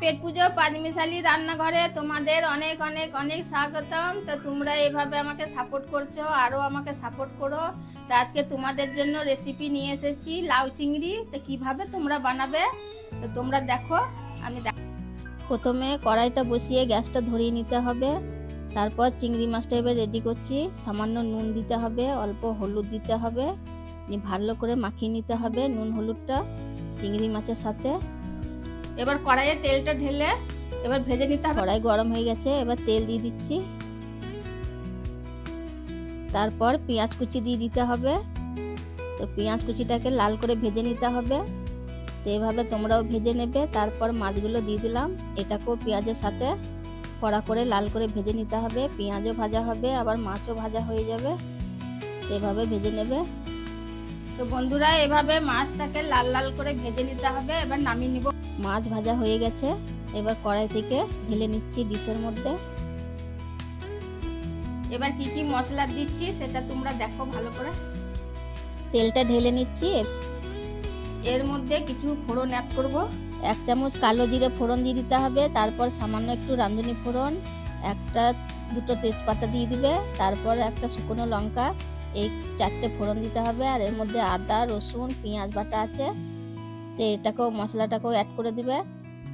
পেট পুজো পাঁচমিশালি রান্নাঘরে তোমাদের অনেক অনেক অনেক স্বাগতম। তো তোমরা এভাবে আমাকে সাপোর্ট করছো, আরও আমাকে সাপোর্ট করো। তো আজকে তোমাদের জন্য রেসিপি নিয়ে এসেছি লাউ চিংড়ি। তো কিভাবে তোমরা বানাবে তো তোমরা দেখো। প্রথমে কড়াইটা বসিয়ে গ্যাসটা ধরিয়ে নিতে হবে। তারপর চিংড়ি মাছটা এবার রেডি করছি। সামান্য নুন দিতে হবে, অল্প হলুদ দিতে হবে, ভালো করে মাখিয়ে নিতে হবে নুন হলুদটা চিংড়ি মাছের সাথে। এবার কড়াইয়ে তেলটা ঢেলে এবার ভেজে নিতে হবে। কড়াই গরম হয়ে গেছে, এবার তেল দিয়ে দিচ্ছি। তারপর পেঁয়াজ কুচি দিয়ে দিতে হবে। তো পেঁয়াজ কুচিটাকে লাল করে ভেজে নিতে হবে। তো এভাবে তোমরাও ভেজে নেবে। তারপর মাছগুলো দিয়ে দিলাম, এটাকেও পেঁয়াজের সাথে কড়া করে লাল করে ভেজে নিতে হবে। পেঁয়াজও ভাজা হবে, আবার মাছও ভাজা হয়ে যাবে। তো এভাবে ভেজে নেবে। তো বন্ধুরা, এভাবে মাছটাকে লাল লাল করে ভেজে নিতে হবে। এবার নামিয়ে নিব। মাছ ভাজা হয়ে গেছে, এবার কড়াই থেকে ঢেলে নিচ্ছি ডিশের মধ্যে। এবার কি কি মশলা দিচ্ছি সেটা তোমরা দেখো ভালো করে। তেলটা ঢেলে নিচ্ছি। এর মধ্যে কিছু ফোড়ন অ্যাড করব। 1 চামচ কালো জিরে ফোড়ন দিয়ে দিতে হবে। তারপর সামান্য একটু রাঁধুনি ফোড়ন, দুটো তেজপাতা দিয়ে দিবে। তারপর একটা শুকনো লঙ্কা, এই 4টে ফোড়ন দিতে হবে। আর এর মধ্যে আদা রসুন পেঁয়াজ বাটা আছে, তো এটাকেও মশলাটাকেও অ্যাড করে দিবে।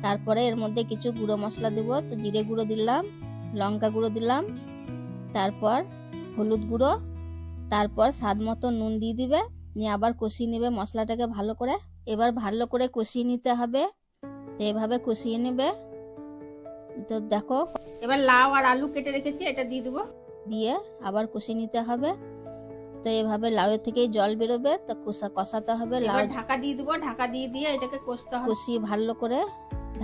তারপরে এর মধ্যে কিছু গুঁড়ো মশলা দেবো। তো জিরে গুঁড়ো দিলাম, লঙ্কা গুঁড়ো দিলাম, তারপর হলুদ গুঁড়ো, তারপর স্বাদ মতো নুন দিয়ে দিবে। নিয়ে আবার কষিয়ে নেবে মশলাটাকে ভালো করে। এবার ভালো করে কষিয়ে নিতে হবে। তো এভাবে কষিয়ে নেবে। তো দেখো, এবার লাউ আর আলু কেটে রেখেছি, এটা দিয়ে দেবো। দিয়ে আবার কষিয়ে নিতে হবে। তো এভাবে লাউয়ের থেকে জল বেরোবে, তো কষাতে হবে। লাউ ঢাকা দিয়ে দেবো। ঢাকা দিয়ে দিয়ে এটাকে কষতে হবে। কষিয়ে ভালো করে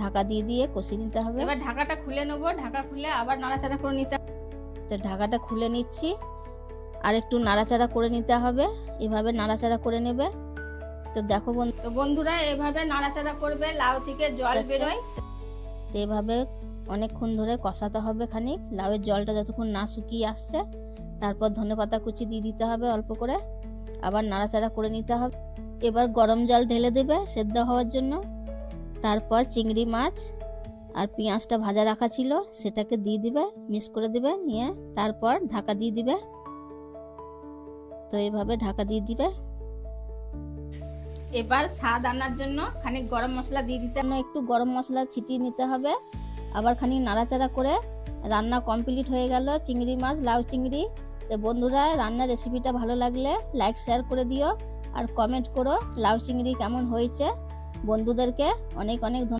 ঢাকা দিয়ে দিয়ে কষিয়ে নিতে হবে। এবার ঢাকাটা খুলে নেবো। ঢাকা খুলে আবার নাড়াচাড়া করে নিতে হবে। তো ঢাকাটা খুলে নিচ্ছি, আর একটু নাড়াচাড়া করে নিতে হবে। এভাবে নাড়াচাড়া করে নেবে। তো দেখো বন্ধুরা, এভাবে নাড়াচাড়া করবে, লাউ থেকে জল বেরোয়। তো এভাবে অনেকক্ষণ ধরে কষাতে হবে খানিক, লাউয়ের জলটা যতক্ষণ না শুকিয়ে আসছে। তারপর ধনেপাতা কুচি দিয়ে দিতে হবে অল্প করে, আবার নাড়াচাড়া করে নিতে হবে। এবার গরম জল ঢেলে দেবে সেদ্ধ হওয়ার জন্য। তারপর চিংড়ি মাছ আর পেঁয়াজটা ভাজা রাখা ছিল সেটাকে দিয়ে দিবে, মিক্স করে দিবে। নিয়ে তারপর ঢাকা দিয়ে দিবে। তো এইভাবে ঢাকা দিয়ে দিবে। এবার স্বাদ আনার জন্য খানিক গরম মশলা দিয়ে দিতে হবে। একটু গরম মশলা ছিটিয়ে নিতে হবে। আবার খানিক নাড়াচাড়া করে রান্না কমপ্লিট হয়ে গেল চিংড়ি মাছ লাউ চিংড়ি। তো বন্ধুরা, রান্নার রেসিপিটা ভালো লাগলে লাইক শেয়ার করে দিও, আর কমেন্ট করো লাউ চিংড়ি কেমন হয়েছে। বন্ধুদেরকে অনেক অনেক ধন্যবাদ।